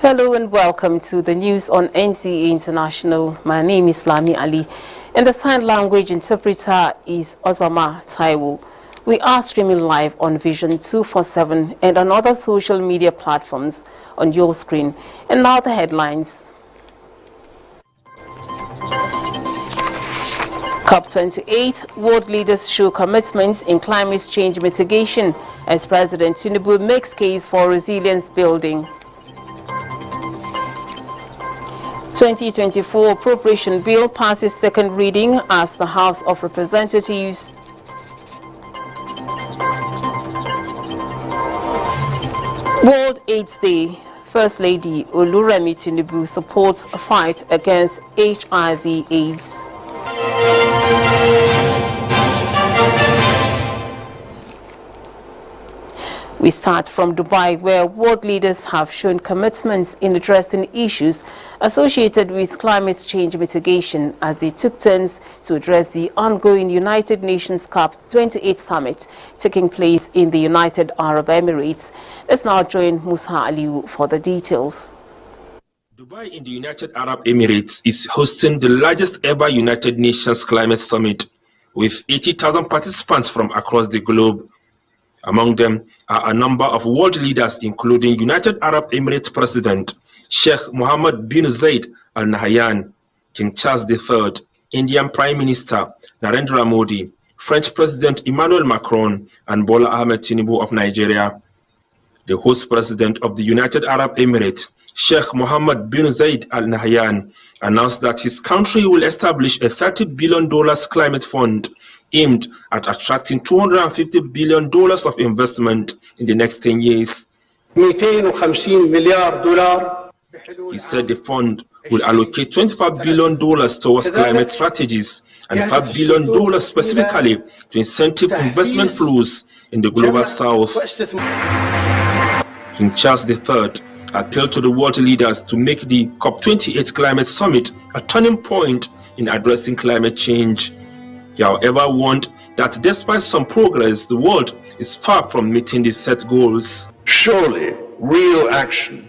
Hello and welcome to the news on NTA International. My name is Lami Ali and the sign language interpreter is Ozama Taiwo. We are streaming live on Vision 247 and on other social media platforms on your screen. And now the headlines. COP28, world leaders show commitments in climate change mitigation as President Tinubu makes case for resilience building. 2024 appropriation bill passes second reading as the House of Representatives. World AIDS Day. First Lady Oluremi Tinubu supports a fight against HIV/AIDS. We start from Dubai, where world leaders have shown commitments in addressing issues associated with climate change mitigation as they took turns to address the ongoing United Nations COP28 summit taking place in the United Arab Emirates. Let's now join Musa Aliu for the details. Dubai in the United Arab Emirates is hosting the largest ever United Nations Climate Summit with 80,000 participants from across the globe. Among them are a number of world leaders, including United Arab Emirates President Sheikh Mohammed bin Zayed Al Nahyan, King Charles III, Indian Prime Minister Narendra Modi, French President Emmanuel Macron, and Bola Ahmed Tinubu of Nigeria. The host president of the United Arab Emirates, Sheikh Mohammed bin Zayed Al Nahyan, announced that his country will establish a $30 billion climate fund aimed at attracting $250 billion of investment in the next 10 years. He said the fund will allocate $25 billion towards climate strategies and $5 billion specifically to incentive investment flows in the global south. King Charles III appealed to the world leaders to make the COP28 climate summit a turning point in addressing climate change. He, however, warned that despite some progress, the world is far from meeting the set goals. Surely, real action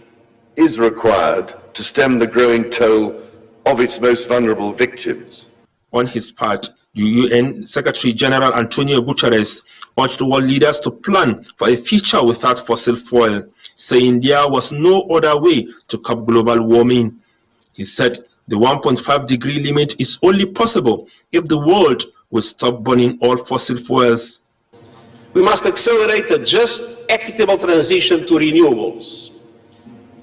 is required to stem the growing toll of its most vulnerable victims. On his part, the UN Secretary General Antonio Guterres urged world leaders to plan for a future without fossil fuel, saying there was no other way to curb global warming. He said the 1.5-degree limit is only possible if the world will stop burning all fossil fuels. We must accelerate a just, equitable transition to renewables.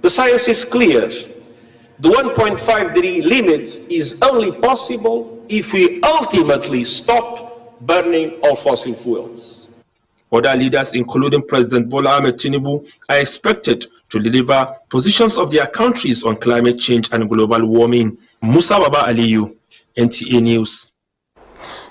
The science is clear. The 1.5-degree limit is only possible if we ultimately stop burning all fossil fuels. Other leaders, including President Bola Ahmed Tinubu, are expected to deliver positions of their countries on climate change and global warming. Musa Baba Aliyu, NTA News.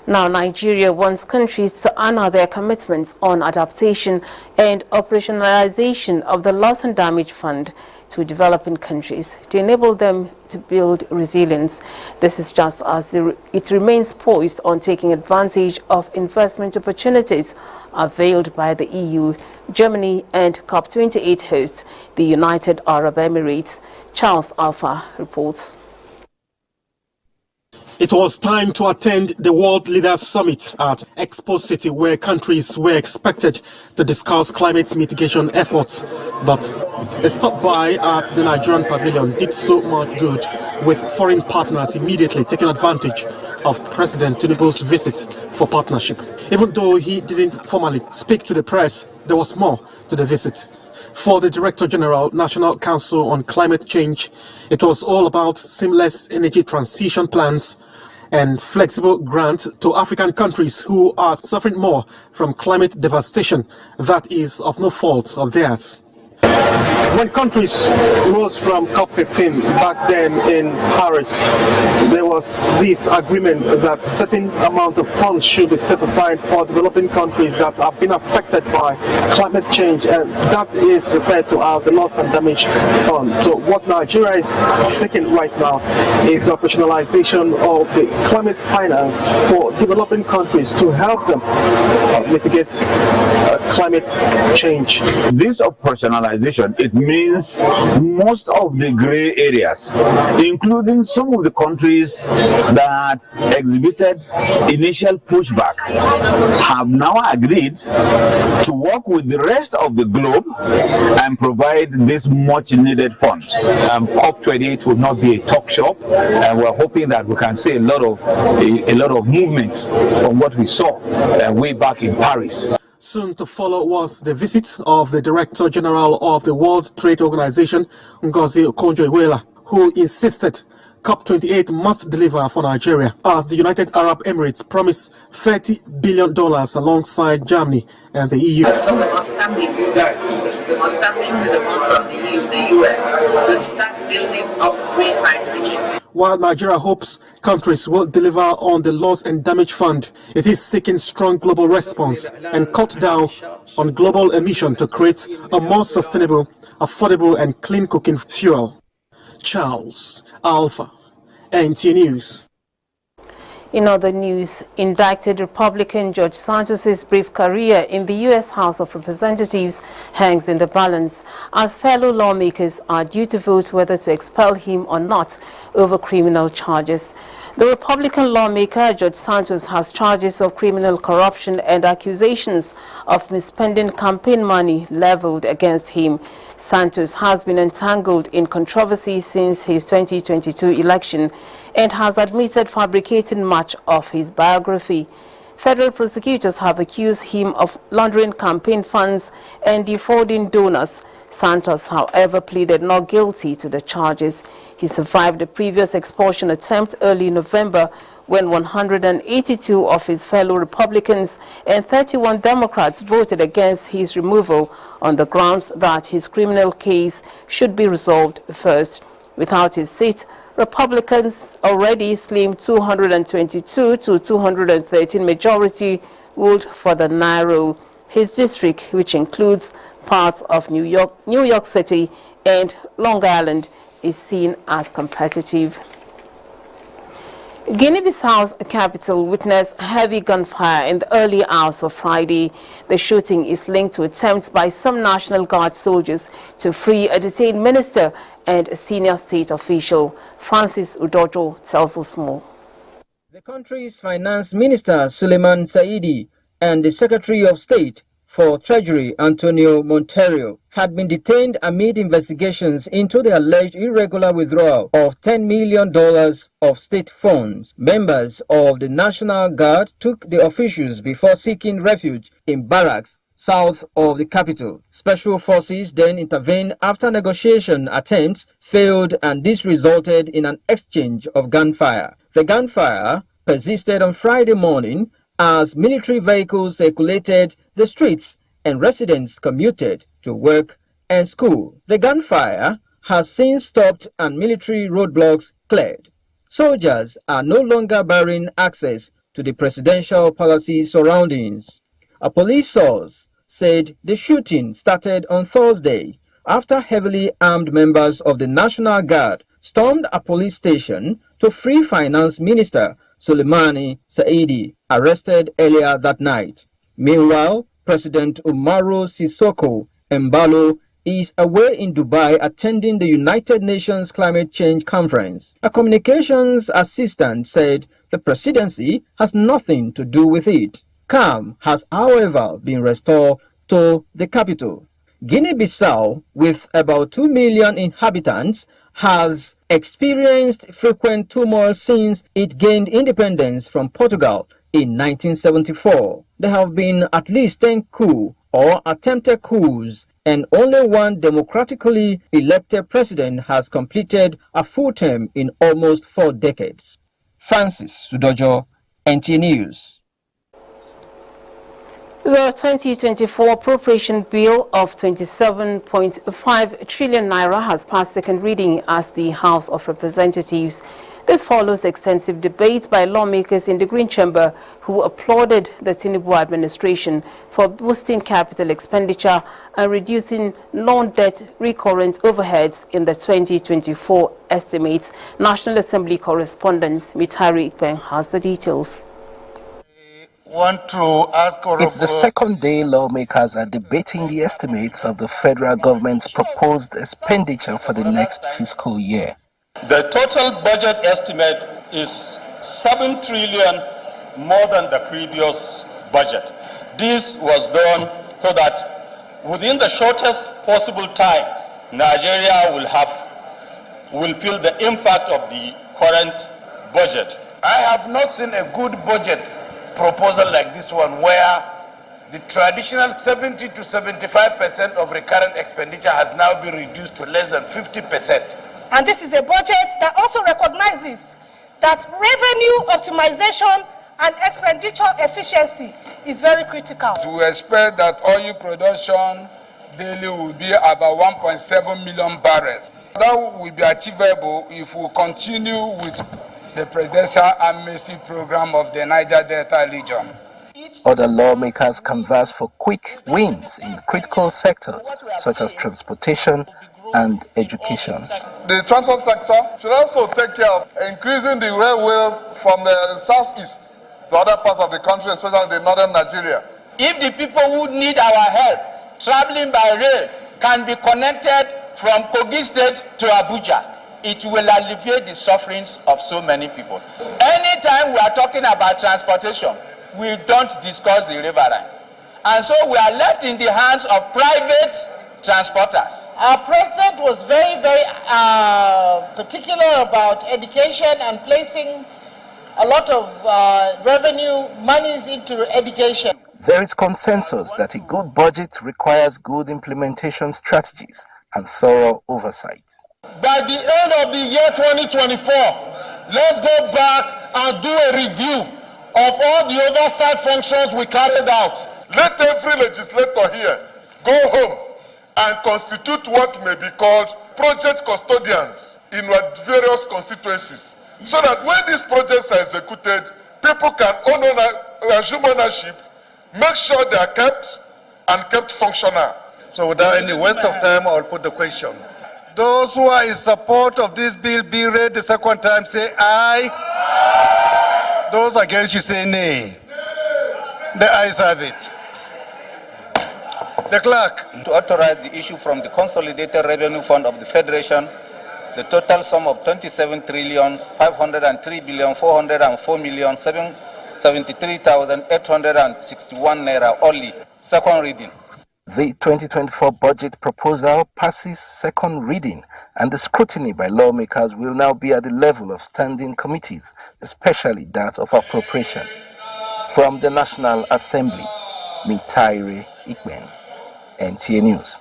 Now, Nigeria wants countries to honor their commitments on adaptation and operationalization of the Loss and Damage Fund to developing countries to enable them to build resilience. This is just as it remains poised on taking advantage of investment opportunities availed by the EU, Germany, and COP28 host, the United Arab Emirates. Charles Alpha reports. It was time to attend the World Leaders Summit at Expo City, where countries were expected to discuss climate mitigation efforts. But a stop by at the Nigerian pavilion did so much good, with foreign partners immediately taking advantage of President Tinubu's visit for partnership. Even though he didn't formally speak to the press, there was more to the visit. For the Director General, National Council on Climate Change, it was all about seamless energy transition plans and flexible grants to African countries who are suffering more from climate devastation that is of no fault of theirs. When countries rose from COP15 back then in Paris, there was this agreement that certain amount of funds should be set aside for developing countries that have been affected by climate change, and that is referred to as the Loss and Damage Fund. So what Nigeria is seeking right now is the operationalization of the climate finance for developing countries to help them mitigate climate change. This operationalization organization, it means most of the gray areas, including some of the countries that exhibited initial pushback, have now agreed to work with the rest of the globe and provide this much needed fund. COP28 will not be a talk shop, and we're hoping that we can see a lot of movements from what we saw way back in Paris. Soon to follow was the visit of the Director General of the World Trade Organization, Ngozi Okonjo-Iweala, who insisted COP28 must deliver for Nigeria, as the United Arab Emirates promised $30 billion alongside Germany and the EU. So we must step into that. We must step into the one from the EU, the US, to start building up green hydrogen. While Nigeria hopes countries will deliver on the loss and damage fund, it is seeking strong global response and cut down on global emission to create a more sustainable, affordable and clean cooking fuel. Charles Alpha, NTA News. In other news, indicted Republican Judge Santos' brief career in the U.S. House of Representatives hangs in the balance, as fellow lawmakers are due to vote whether to expel him or not over criminal charges. The Republican lawmaker, Judge Santos, has charges of criminal corruption and accusations of misspending campaign money leveled against him. Santos has been entangled in controversy since his 2022 election and has admitted fabricating much of his biography. Federal prosecutors have accused him of laundering campaign funds and defrauding donors. Santos, however, pleaded not guilty to the charges. He survived a previous expulsion attempt early November when 182 of his fellow Republicans and 31 Democrats voted against his removal on the grounds that his criminal case should be resolved first. Without his seat, Republicans already slimmed 222 to 213 majority ruled for the narrow. His district, which includes parts of New York City and Long Island, is seen as competitive. Guinea-Bissau's capital witnessed heavy gunfire in the early hours of Friday. The shooting is linked to attempts by some National Guard soldiers to free a detained minister and a senior state official. Francis Udojo tells us more. The country's finance minister, Suleiman Saidi, and the Secretary of State for Treasury, Antonio Monteiro, had been detained amid investigations into the alleged irregular withdrawal of $10 million of state funds. Members of the National Guard took the officials before seeking refuge in barracks south of the capital. Special forces then intervened after negotiation attempts failed, and this resulted in an exchange of gunfire. The gunfire persisted on Friday morning as military vehicles circulated the streets and residents commuted to work and school. The gunfire has since stopped and military roadblocks cleared. Soldiers are no longer barring access to the presidential palace's surroundings. A police source said the shooting started on Thursday after heavily armed members of the National Guard stormed a police station to free Finance Minister Suleimani Saidi, arrested earlier that night. Meanwhile, President Umaru Sissoco Embalo is away in Dubai attending the United Nations Climate Change Conference. A communications assistant said the presidency has nothing to do with it. Calm has, however, been restored to the capital. Guinea-Bissau, with about 2 million inhabitants, has experienced frequent turmoil since it gained independence from Portugal in 1974. There have been at least 10 coups or attempted coups, and only one democratically elected president has completed a full term in almost 4 decades. Francis Sudojo, NTA News. The 2024 appropriation bill of 27.5 trillion naira has passed second reading as the House of Representatives. This follows extensive debate by lawmakers in the Green Chamber, who applauded the Tinubu administration for boosting capital expenditure and reducing non-debt recurrent overheads in the 2024 estimates. National Assembly correspondent Mitari Ikpen has the details. want to ask... It's the second day lawmakers are debating the estimates of the federal government's proposed expenditure for the next fiscal year. The total budget estimate is 7 trillion more than the previous budget. This was done so that within the shortest possible time, Nigeria will feel the impact of the current budget. I have not seen a good budget proposal like this one, where the traditional 70 to 75% of recurrent expenditure has now been reduced to less than 50%. And this is a budget that also recognizes that revenue optimization and expenditure efficiency is very critical. We expect that oil production daily will be about 1.7 million barrels. That will be achievable if we continue with the presidential amnesty program of the Niger Delta region. Other lawmakers canvass for quick wins in critical sectors such as transportation and education. The transport sector should also take care of increasing the railway from the southeast to other parts of the country, especially the northern Nigeria. If the people who need our help traveling by rail can be connected from Kogi State to Abuja, it will alleviate the sufferings of so many people. Anytime we are talking about transportation, we don't discuss the river line. And so we are left in the hands of private transporters. Our president was very, very particular about education and placing a lot of revenue monies into education. There is consensus that a good budget requires good implementation strategies and thorough oversight. By the end of the year 2024, let's go back and do a review of all the oversight functions we carried out. Let every legislator here go home and constitute what may be called project custodians in various constituencies, so that when these projects are executed, people can assume ownership, make sure they are kept and kept functional. So without any waste of time, I'll put the question. Those who are in support of this bill be read the second time, say aye. Those against you say nay. The ayes have it. The clerk. To authorize the issue from the Consolidated Revenue Fund of the Federation, the total sum of 27,503,404,773,861 naira only. Second reading. The 2024 budget proposal passes second reading, and the scrutiny by lawmakers will now be at the level of standing committees, especially that of appropriation. From the National Assembly, Mitaire Ikben, NTA News.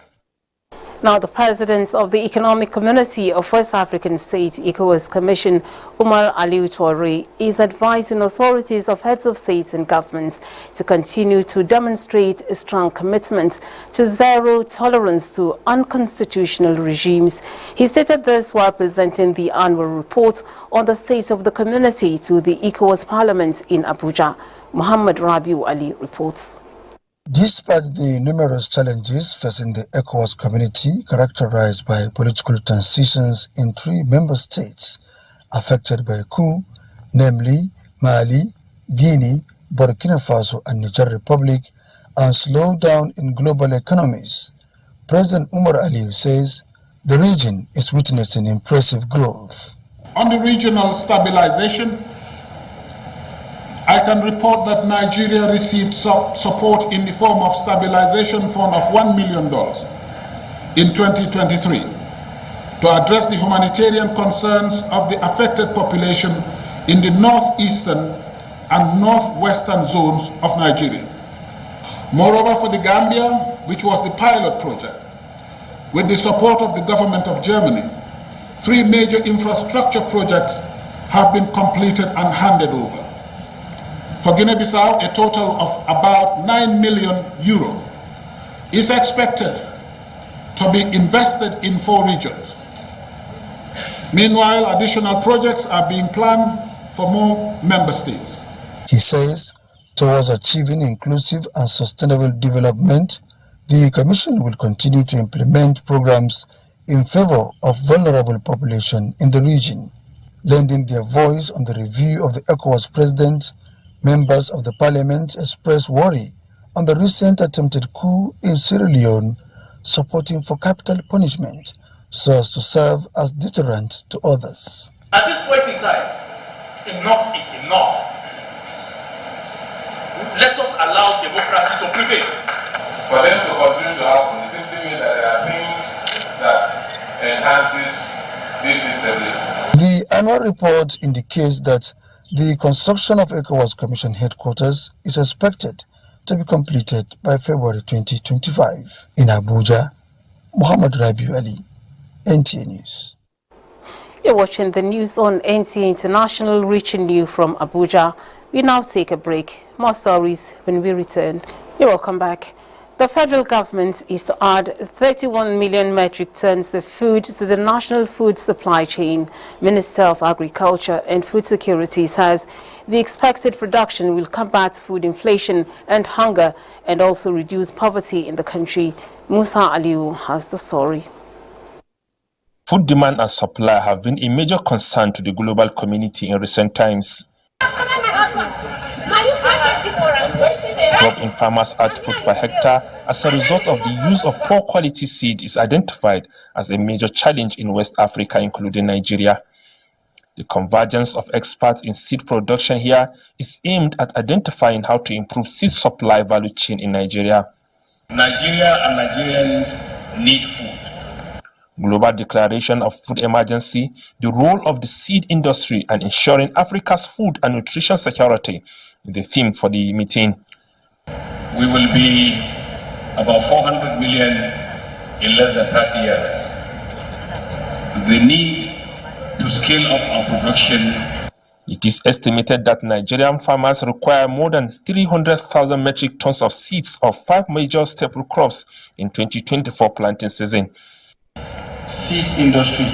Now, the president of the Economic Community of West African States, ECOWAS Commission, Umar Aliu Touare, is advising authorities of heads of states and governments to continue to demonstrate a strong commitment to zero tolerance to unconstitutional regimes. He stated this while presenting the annual report on the state of the community to the ECOWAS Parliament in Abuja. Muhammad Rabiu Ali reports. Despite the numerous challenges facing the ECOWAS community, characterized by political transitions in 3 member states affected by coup, namely Mali, Guinea, Burkina Faso and Niger Republic, and slowdown in global economies, President Umar Aliu says the region is witnessing impressive growth. On the regional stabilization, I can report that Nigeria received support in the form of stabilization fund of $1 million in 2023 to address the humanitarian concerns of the affected population in the northeastern and northwestern zones of Nigeria. Moreover, for the Gambia, which was the pilot project, with the support of the government of Germany, 3 major infrastructure projects have been completed and handed over. For Guinea-Bissau, a total of about €9 million is expected to be invested in 4 regions. Meanwhile, additional projects are being planned for more member states. He says, towards achieving inclusive and sustainable development, the Commission will continue to implement programs in favor of vulnerable population in the region, lending their voice on the review of the ECOWAS President, Members of the parliament expressed worry on the recent attempted coup in Sierra Leone, supporting for capital punishment so as to serve as deterrent to others. At this point in time, enough is enough. Let us allow democracy to prevail. For them to continue to happen, it simply means that there are things that enhances this instability. The annual report indicates that the construction of ECOWAS Commission headquarters is expected to be completed by February 2025. In Abuja, Muhammad Rabiu Ali, NTA News. You're watching the news on NTA International, reaching you from Abuja. We now take a break. More stories when we return. You're welcome back. The federal government is to add 31 million metric tons of food to the national food supply chain. Minister of Agriculture and Food Security says the expected production will combat food inflation and hunger and also reduce poverty in the country. Musa Aliu has the story. Food demand and supply have been a major concern to the global community in recent times. Drop in farmers' output per hectare as a result of the use of poor quality seed is identified as a major challenge in West Africa, including Nigeria. The convergence of experts in seed production here is aimed at identifying how to improve seed supply value chain in Nigeria. Nigeria and Nigerians need food. Global Declaration of Food Emergency, the role of the seed industry and ensuring Africa's food and nutrition security is the theme for the meeting. We will be about 400 million in less than 30 years. The need to scale up our production. It is estimated that Nigerian farmers require more than 300,000 metric tons of seeds of 5 major staple crops in 2024 planting season. Seed industry.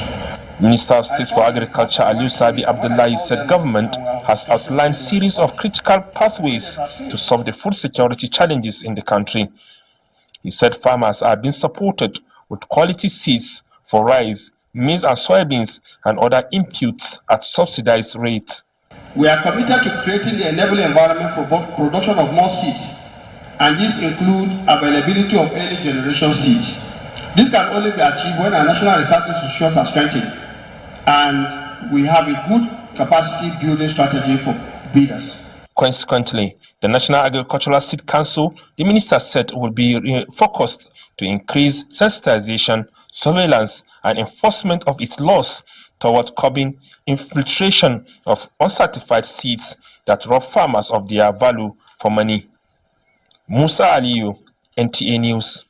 Minister of State for Agriculture Aliu Sabi Abdullahi said government has outlined series of critical pathways to solve the food security challenges in the country. He said farmers are being supported with quality seeds for rice, maize and soybeans and other inputs at subsidized rates. We are committed to creating the enabling environment for production of more seeds, and this includes availability of early generation seeds. This can only be achieved when our national research institutions are strengthened and we have a good capacity building strategy for breeders. Consequently, the National Agricultural Seed Council, the minister said, will be focused to increase sensitization, surveillance and enforcement of its laws towards curbing infiltration of uncertified seeds that rob farmers of their value for money. Musa Aliyu, NTA News.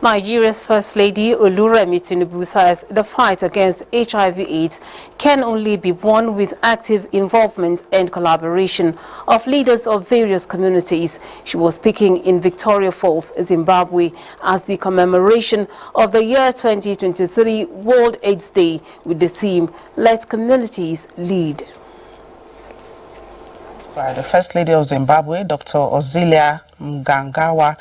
Nigeria's First Lady Oluremi Tinubu says the fight against HIV/AIDS can only be won with active involvement and collaboration of leaders of various communities. She was speaking in Victoria Falls, Zimbabwe, as the commemoration of the year 2023 World AIDS Day with the theme, Let Communities Lead. By the First Lady of Zimbabwe, Dr. Ozilia Mnangagwa,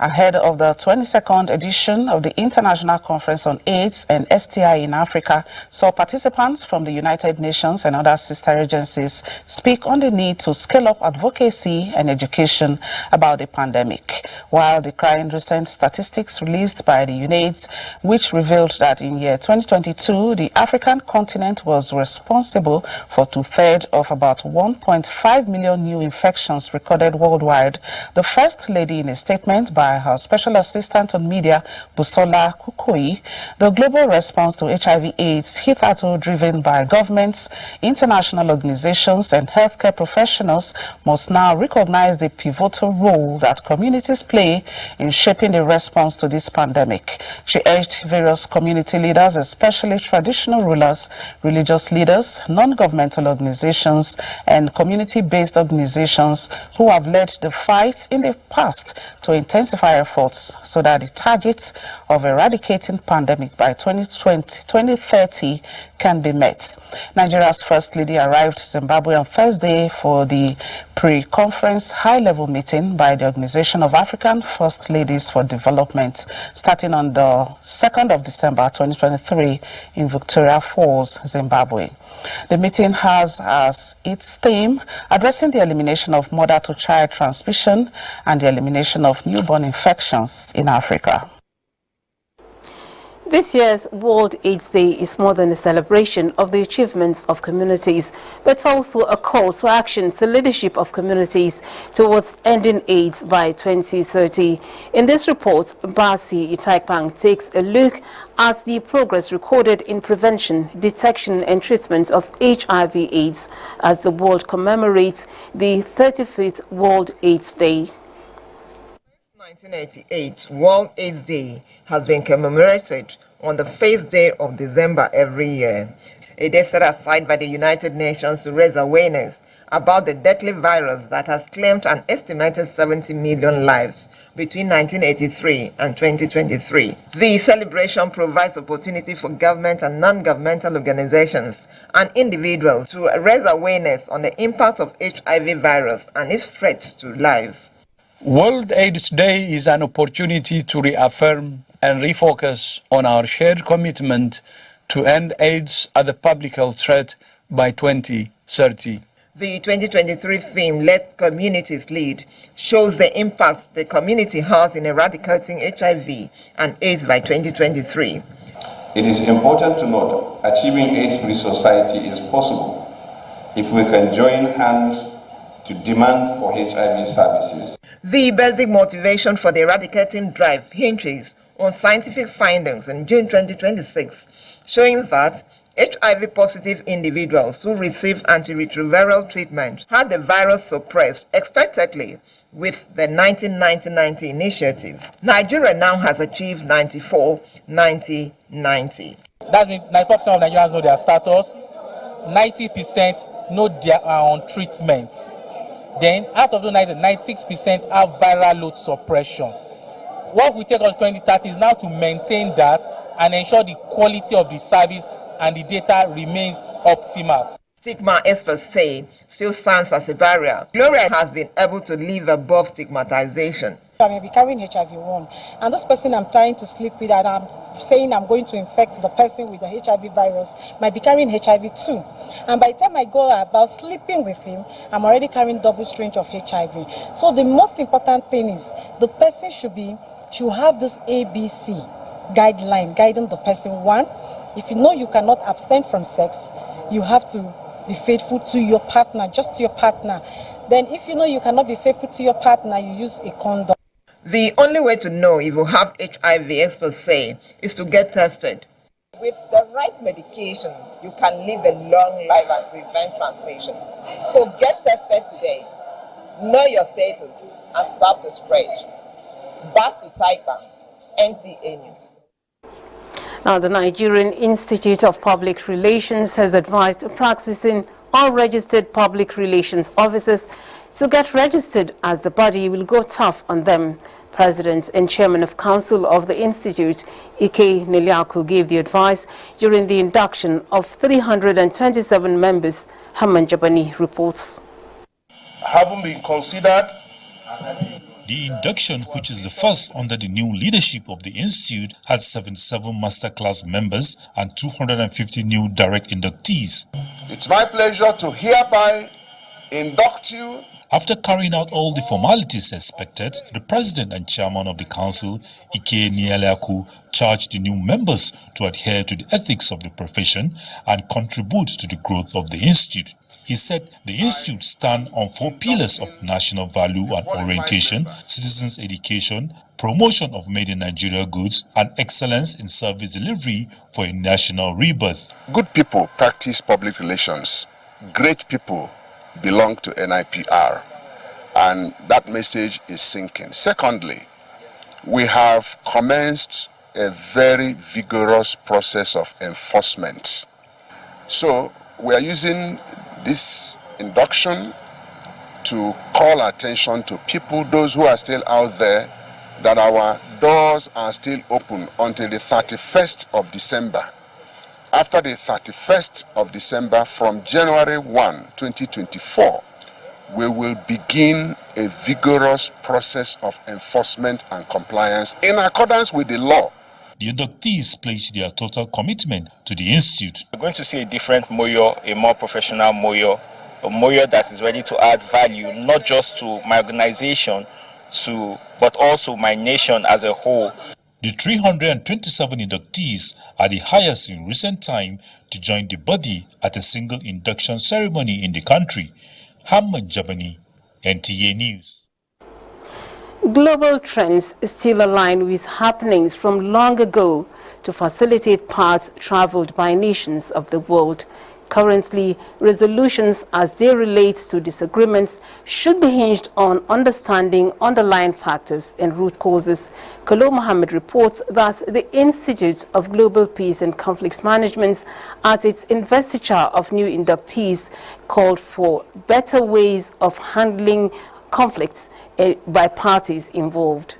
ahead of the 22nd edition of the International Conference on AIDS and STI in Africa, saw participants from the United Nations and other sister agencies speak on the need to scale up advocacy and education about the pandemic, while decrying recent statistics released by the UNAIDS, which revealed that in year 2022, the African continent was responsible for 2/3 of about 1.5 million new infections recorded worldwide. The First Lady, in a statement by her Special Assistant on Media, Busola Kukui, the global response to HIV/AIDS, hitherto driven by governments, international organizations, and healthcare professionals, must now recognize the pivotal role that communities play in shaping the response to this pandemic. She urged various community leaders, especially traditional rulers, religious leaders, non-governmental organizations, and community-based organizations who have led the fight in the past to intensify efforts so that the target of eradicating pandemic by 2030 can be met. Nigeria's First Lady arrived Zimbabwe on Thursday for the pre-conference high-level meeting by the Organization of African First Ladies for Development, starting on the 2nd of December 2023 in Victoria Falls, Zimbabwe. The meeting has as its theme addressing the elimination of mother-to-child transmission and the elimination of newborn infections in Africa. This year's World AIDS Day is more than a celebration of the achievements of communities, but also a call to action to leadership of communities towards ending AIDS by 2030. In this report, Basi Itaikpang takes a look at the progress recorded in prevention, detection and treatment of HIV/AIDS as the world commemorates the 35th World AIDS Day. 1988 World AIDS Day has been commemorated on the 1st day of December every year. A day set aside by the United Nations to raise awareness about the deadly virus that has claimed an estimated 70 million lives between 1983 and 2023. The celebration provides opportunity for government and non-governmental organizations and individuals to raise awareness on the impact of HIV virus and its threats to life. World AIDS Day is an opportunity to reaffirm and refocus on our shared commitment to end AIDS as a public health threat by 2030. The 2023 theme, Let Communities Lead, shows the impact the community has in eradicating HIV and AIDS by 2023. It is important to note achieving AIDS-free society is possible if we can join hands to demand for HIV services. The basic motivation for the eradicating drive hinges on scientific findings in June 2026, showing that HIV-positive individuals who received antiretroviral treatment had the virus suppressed expectedly with the 1990-90 initiative. Nigeria now has achieved 94-90-90. That means 94% of Nigerians know their status, 90% know they are on treatment. Then, out of the 96% have viral load suppression. What will take us 2030 is now to maintain that and ensure the quality of the service and the data remains optimal. Stigma, experts say, still stands as a barrier. Gloria has been able to live above stigmatization. I may be carrying HIV-1, and this person I'm trying to sleep with, and I'm saying I'm going to infect the person with the HIV virus, might be carrying HIV-2. And by the time I go about sleeping with him, I'm already carrying double strand of HIV. So the most important thing is the person should have this ABC guideline guiding the person. One, if you know you cannot abstain from sex, you have to be faithful to your partner, just to your partner. Then if you know you cannot be faithful to your partner, you use a condom. The only way to know if you have HIV, experts say, is to get tested. With the right medication, you can live a long life and prevent transmission. So get tested today, know your status, and stop the spread. Basi Itaikpang, NTA News. Now, the Nigerian Institute of Public Relations has advised practicing unregistered public relations officers to get registered, as the body will go tough on them. President and Chairman of Council of the Institute, Ike Neliaku, gave the advice during the induction of 327 members. Haman Jabani reports. Haven't been considered. The induction, which is the first under the new leadership of the Institute, had 77 masterclass members and 250 new direct inductees. It's my pleasure to hereby induct you. After carrying out all the formalities expected, the President and Chairman of the Council, Ike Neliaku, charged the new members to adhere to the ethics of the profession and contribute to the growth of the Institute. He said the Institute stands on 4 pillars of national value and orientation, citizens' education, promotion of made in Nigeria goods, and excellence in service delivery for a national rebirth. Good people practice public relations. Great people belong to NIPR, and that message is sinking. Secondly, we have commenced a very vigorous process of enforcement. So we are using this induction to call attention to people, those who are still out there, that our doors are still open until the 31st of December After the 31st of December, from January 1, 2024, we will begin a vigorous process of enforcement and compliance in accordance with the law. The inductees pledged their total commitment to the institute. We're going to see a different Moyo, a more professional Moyo, a Moyo that is ready to add value, not just to my organization, but also my nation as a whole. The 327 inductees are the highest in recent time to join the body at a single induction ceremony in the country. Hamman Jabani, NTA News. Global trends still align with happenings from long ago to facilitate paths traveled by nations of the world. Currently, resolutions as they relate to disagreements should be hinged on understanding underlying factors and root causes. Kolo Mohammed reports that the Institute of Global Peace and Conflicts Management, at its investiture of new inductees, called for better ways of handling conflicts by parties involved.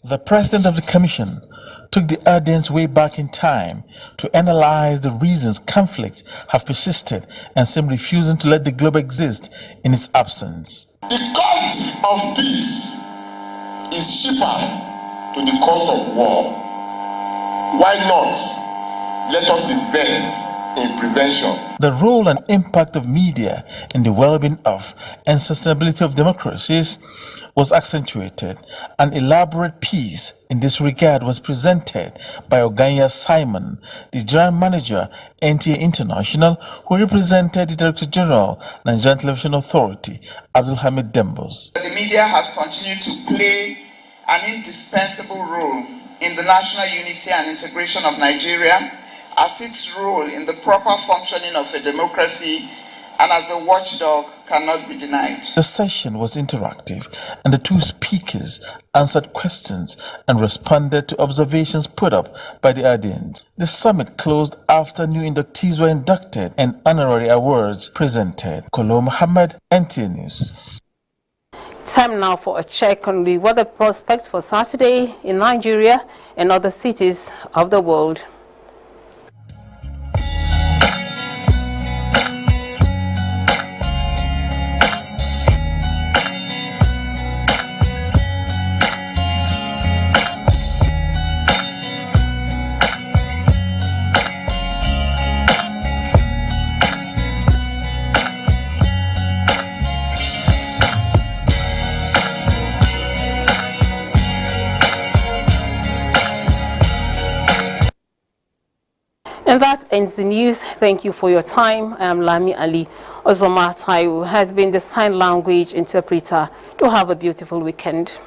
The president of the commission took the audience way back in time to analyze the reasons conflicts have persisted and seem refusing to let the globe exist in its absence. The cost of peace is cheaper to the cost of war. Why not let us invest in prevention? The role and impact of media in the well-being of and sustainability of democracies was accentuated. An elaborate piece in this regard was presented by Oganya Simon, the General Manager, NTA International, who represented the Director General, Nigerian Television Authority, Abdulhamid Dembos. The media has continued to play an indispensable role in the national unity and integration of Nigeria, as its role in the proper functioning of a democracy and as a watchdog cannot be denied. The session was interactive and the two speakers answered questions and responded to observations put up by the audience. The summit closed after new inductees were inducted and honorary awards presented. Kolo Muhammad, NTA News. Time now for a check on the weather prospects for Saturday in Nigeria and other cities of the world. And that ends the news. Thank you for your time. I am Lami Ali. Ozoma Taiwo has been the sign language interpreter. Do have a beautiful weekend.